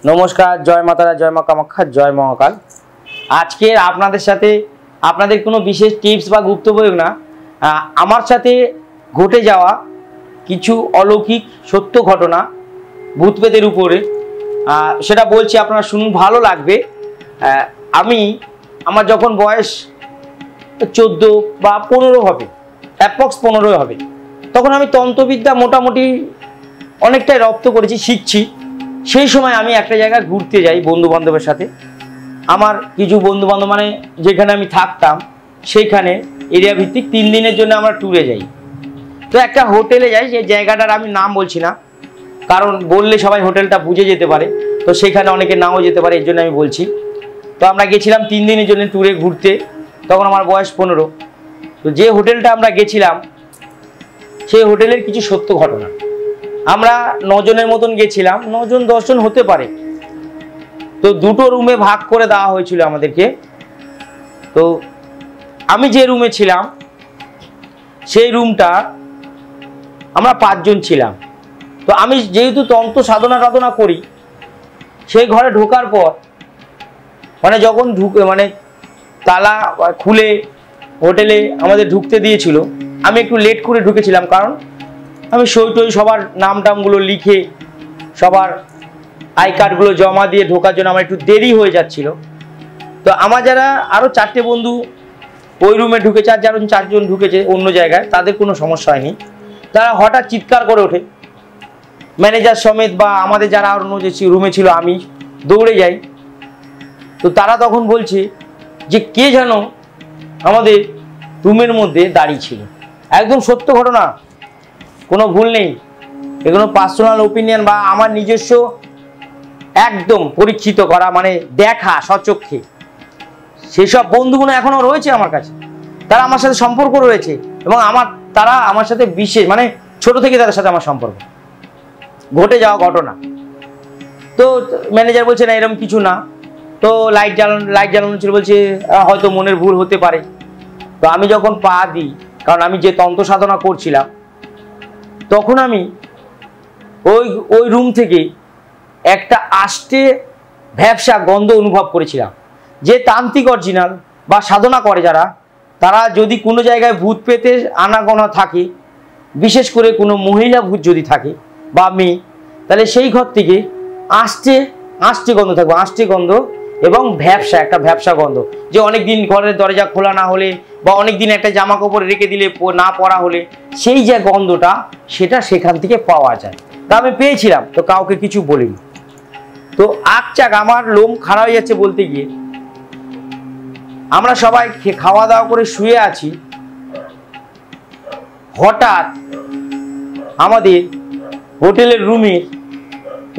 নমস্কার, জয় মাতারা, জয় মা কামাখ্যা, জয় মহাকাল। আজকে আপনাদের সাথে আপনাদের কোনো বিশেষ টিপস বা গুপ্ত প্রয়োগ না, আমার সাথে ঘটে যাওয়া কিছু অলৌকিক সত্য ঘটনা ভূতপ্রেতের উপরে, সেটা বলছি, আপনারা শুনুন, ভালো লাগবে। আমার যখন বয়স 14 বা 15 হবে, অ্যাপ্রক্স 15 হবে, তখন আমি তন্ত্রবিদ্যা মোটামুটি অনেকটাই রপ্ত করেছি, শিখছি। সেই সময় আমি একটা জায়গায় ঘুরতে যাই বন্ধু বান্ধবের সাথে। আমার কিছু বন্ধু বান্ধব, মানে যেখানে আমি থাকতাম সেইখানে এরিয়া ভিত্তিক 3 দিনের জন্য আমরা ট্যুরে যাই। তো একটা হোটেলে যাই, যে জায়গাটার আমি নাম বলছি না, কারণ বললে সবাই হোটেলটা বুঝে যেতে পারে, তো সেখানে অনেকে নাও যেতে পারে, এর জন্য আমি বলছি। তো আমরা গেছিলাম 3 দিনের জন্য ট্যুরে ঘুরতে, তখন আমার বয়স 15। তো যে হোটেলটা আমরা গেছিলাম, সেই হোটেলের কিছু সত্য ঘটনা। আমরা 9 জনের মতন গেছিলাম, 9 জন 10 জন হতে পারে। তো দুটো রুমে ভাগ করে দেওয়া হয়েছিল আমাদেরকে। তো আমি যে রুমে ছিলাম, সেই রুমটা আমরা 5 জন ছিলাম। তো আমি যেহেতু তন্ত্র সাধনা করি, সেই ঘরে ঢোকার পর যখন তালা খুলে হোটেলে আমাদের ঢুকতে দিয়েছিল, আমি একটু লেট করে ঢুকেছিলাম, কারণ আমি সই সবার নাম টামগুলো লিখে সবার আই কার্ডগুলো জমা দিয়ে ঢোকার জন্য আমার একটু দেরি হয়ে যাচ্ছিল। তো আমার যারা আরও 4টে বন্ধু ওই রুমে ঢুকেছে, আর যারা 4 জন ঢুকেছে অন্য জায়গায়, তাদের কোনো সমস্যা হয়নি। তারা হঠাৎ চিৎকার করে ওঠে, ম্যানেজার সমেত বা আমাদের যারা অন্য যে রুমে ছিল, আমি দৌড়ে যাই। তো তারা তখন বলছে যে কে যেন আমাদের রুমের মধ্যে দাঁড়িয়ে ছিল। একদম সত্য ঘটনা, কোনো ভুল নেই। এগুলো পার্সোনাল ওপিনিয়ন বা আমার নিজস্ব একদম পরীক্ষিত করা, দেখা স্বচক্ষে। সেসব বন্ধুগুলো এখনো রয়েছে আমার কাছে, তারা আমার সাথে সম্পর্ক রয়েছে, এবং তারা আমার সাথে বিশেষ, ছোট থেকে তাদের সাথে আমার সম্পর্ক। ঘটে যাওয়া ঘটনা। তো ম্যানেজার বলছে না, এরকম কিছু না। তো লাইট জ্বালানো ছিল, বলছে হয়তো মনের ভুল হতে পারে। তো আমি যখন পা দিই, কারণ আমি যে তন্ত্র সাধনা করছিলাম, তখন আমি ওই রুম থেকে একটা আষ্টে ভ্যাপসা গন্ধ অনুভব করেছিলাম। যে তান্ত্রিক অরিজিনাল বা সাধনা করে যারা, তারা যদি কোনো জায়গায় ভূত পেতে আনাগোনা থাকে, বিশেষ করে কোনো মহিলা ভূত যদি থাকে বা মেয়ে, তাহলে সেই ঘর থেকে আষ্টে গন্ধ থাকবে, আষ্টে গন্ধ এবং একটা ভ্যাপসা গন্ধ। যে অনেকদিন ঘরের দরজা খোলা না হলে বা অনেকদিন একটা জামা কাপড় রেখে দিলে না পরা হলে, সেই যে গন্ধটা, সেটা সেখান থেকে পাওয়া যায়। তা আমি পেয়েছিলাম, তো কাউকে কিছু বলিনি। তো আমার লোম খারাপ হয়ে যাচ্ছে বলতে গিয়ে। আমরা সবাই খাওয়া দাওয়া করে শুয়ে আছি, হঠাৎ আমাদের হোটেলের রুমের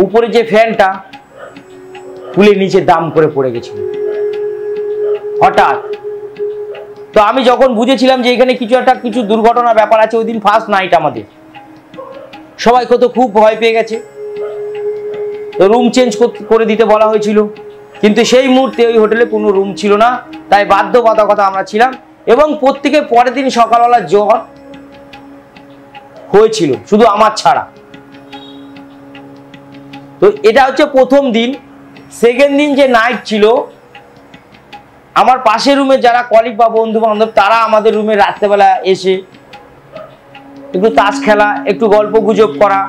উপরে যে ফ্যানটা খুলে নিচে দাম করে পড়ে গেছিল হঠাৎ। তো আমি যখন বুঝেছিলাম যে এখানে কিছু দুর্ঘটনা ব্যাপার আছে, ওই দিন ফার্স্ট নাইট আমাদের, সবাই খুব ভয় পেয়ে গেছে। তো রুম চেঞ্জ করে দিতে বলা হয়েছিল, কিন্তু সেই মুহূর্তে ওই হোটেলে কোনো রুম ছিল না, তাই বাধ্যবাধকতা আমরা ছিলাম। এবং প্রত্যেকের পরের দিন সকালবেলা জ্বর হয়েছিল, শুধু আমার ছাড়া। তো এটা হচ্ছে প্রথম দিন। সেকেন্ড দিন যে নাইট ছিল, আমার পাশের রুমে যারা কলিগ বা বন্ধু বান্ধব, তারা আমাদের রুমে রাত্রেবেলা এসে একটু তাস খেলা, একটু গল্প গুজব করা,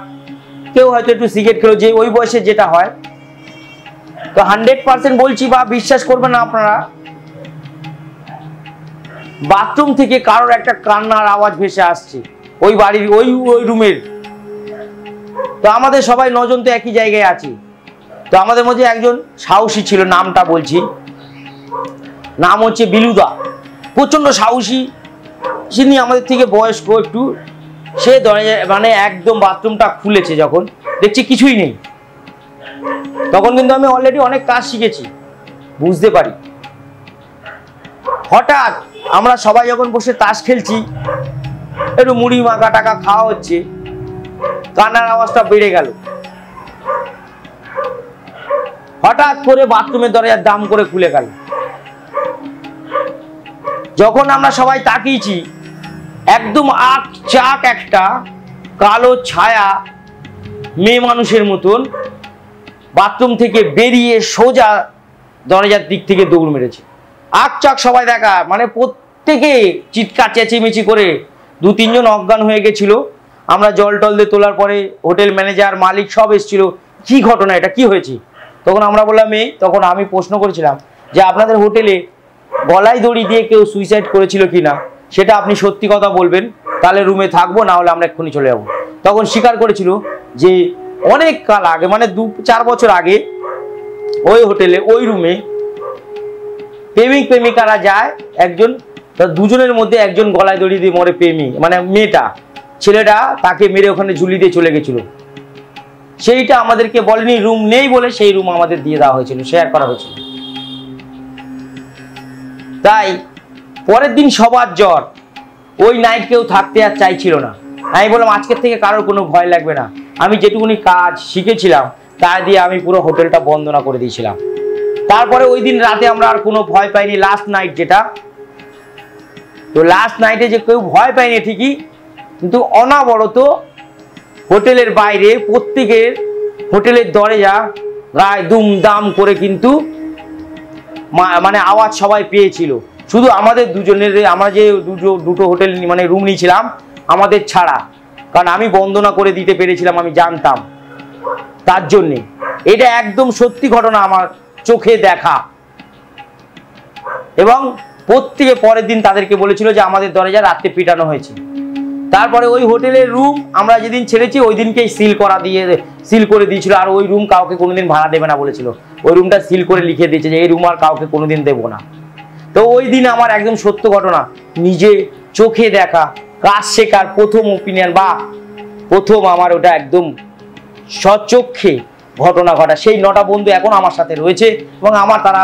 কেউ হয়তো একটু সিগারেট খেলো, যে ওই বয়সে যেটা হয়। তো 100% বলছি, বা বিশ্বাস করবেন না আপনারা, বাথরুম থেকে কারোর একটা কান্নার আওয়াজ ভেসে আসছে ওই বাড়ির ওই রুমের। তো আমাদের সবাই 9 জন তো একই জায়গায় আছি। তো আমাদের মধ্যে একজন সাহসী ছিল, নামটা বলছি, নাম হচ্ছে বিলুদা। প্রচন্ড সাহসী, যিনি আমাদের থেকে বয়স্ক একটু। সে দরজা একদম বাথরুমটা খুলেছে, যখন দেখছি কিছুই নেই, তখন কিন্তু আমি অলরেডি অনেক কাজ শিখেছি, বুঝতে পারি। হঠাৎ আমরা সবাই যখন বসে তাস খেলছি, একটু মুড়ি মাখা টাকা খাওয়া হচ্ছে, কান্নার আওয়াজটা বেড়ে গেল। হঠাৎ করে বাথরুমের দরজার দাম করে খুলে গেল। যখন আমরা সবাই তাকিয়েছি, একদম একটা কালো ছায়া, মেয়ে মানুষের মতন বাথরুম থেকে বেরিয়ে সোজা দরজার দিক থেকে দৌড় মেরেছে। আকচাক সবাই দেখা, মানে প্রত্যেকে চিৎকার চেঁচিমেচি করে 2-3 জন অজ্ঞান হয়ে গেছিল। আমরা জল টল দিয়ে তোলার পরে হোটেল ম্যানেজার মালিক সব এসেছিল, কি ঘটনা, এটা কি হয়েছে? তখন আমরা বললাম তখন আমি প্রশ্ন করেছিলাম যে আপনাদের হোটেলে গলায় দড়ি দিয়ে কেউ সুইসাইড করেছিল কিনা, সেটা আপনি সত্যি কথা বলবেন, তাহলে রুমে থাকবো, না হলে আমরা এক্ষুনি চলে যাবো। তখন স্বীকার করেছিল যে অনেক কাল আগে, মানে 2-4 বছর আগে ওই হোটেলে ওই রুমে প্রেমিক প্রেমিকারা যায়, একজন দুজনের মধ্যে একজন গলায় দড়ি দিয়ে মরে, প্রেমী মানে মেয়েটা, ছেলেটা তাকে মেরে ওখানে ঝুলি দিয়ে চলে গেছিল। সেইটা আমাদেরকে বলেনি, রুম নেই বলে সেই রুম আমাদের দিয়ে দেওয়া হয়েছিল, শেয়ার করা হয়েছিল। তাই পরের দিন সবার জ্বর, ওই নাইট কেউ থাকতে আর চাইছিল না। আমি বললাম আজকের থেকে কারোর কোনো ভয় লাগবে না। আমি যেটুকুনি কাজ শিখেছিলাম তা দিয়ে আমি পুরো হোটেলটা বন্দনা করে দিয়েছিলাম। তারপরে ওই দিন রাতে আমরা আর কোনো ভয় পাইনি, লাস্ট নাইট যেটা। তো লাস্ট নাইটে যে কেউ ভয় পাইনি ঠিকই, কিন্তু অনাবরত হোটেলের বাইরে প্রত্যেকের হোটেলের দরজা গায়ে দুমদাম করে কিন্তু মানে আওয়াজ সবাই পেয়েছিল। শুধু আমাদের দুজনের, আমরা যে দুটো হোটেল মানে রুম নিয়েছিলাম আমাদের ছাড়া, কারণ আমি বন্দনা করে দিতে পেরেছিলাম, আমি জানতাম, তার জন্যে। এটা একদম সত্যি ঘটনা, আমার চোখে দেখা। এবং প্রত্যেকে পরের দিন তাদেরকে বলেছিল যে আমাদের দরজা রাত্রে পিটানো হয়েছে। তারপরে ওই হোটেলের রুম আমরা যেদিন ছেড়েছি ওই দিনকেই সিল করে দিয়েছিল, আর ওই রুম কাউকে কোনোদিন ভাড়া দেবে না বলেছিল। ওই রুমটা সিল করে লিখে দিয়েছে যে এই রুম আর কাউকে কোনোদিন দেবো না। তো ওই দিন আমার একদম সত্য ঘটনা, নিজে চোখে দেখা, কাজ শেখার প্রথম ওপিনিয়ন বা প্রথম আমার ওটা একদম স্বচক্ষে ঘটনা ঘটা। সেই 9টা বন্ধু এখন আমার সাথে রয়েছে এবং আমার তারা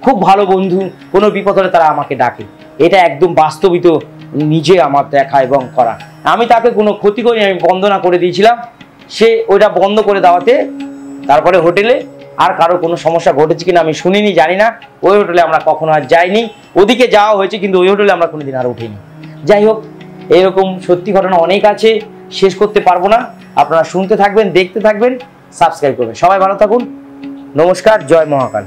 খুব ভালো বন্ধু, কোনো বিপদ হলে তারা আমাকে ডাকে। এটা একদম বাস্তবিত নিজে আমার দেখা এবং করা। আমি তাকে কোনো ক্ষতি করিনি, আমি বন্দনা করে দিয়েছিলাম। সে ওইটা বন্ধ করে দেওয়াতে তারপরে হোটেলে আর কারো কোনো সমস্যা ঘটেছে কিনা আমি শুনিনি, জানি না। ওই হোটেলে আমরা কখনো আর যাইনি, ওদিকে যাওয়া হয়েছে কিন্তু ওই হোটেলে আমরা কোনোদিন আর উঠিনি। যাই হোক, এরকম সত্যি ঘটনা অনেক আছে, শেষ করতে পারবো না। আপনারা শুনতে থাকবেন, দেখতে থাকবেন, সাবস্ক্রাইব করবেন। সবাই ভালো থাকুন, নমস্কার, জয় মহাকাল।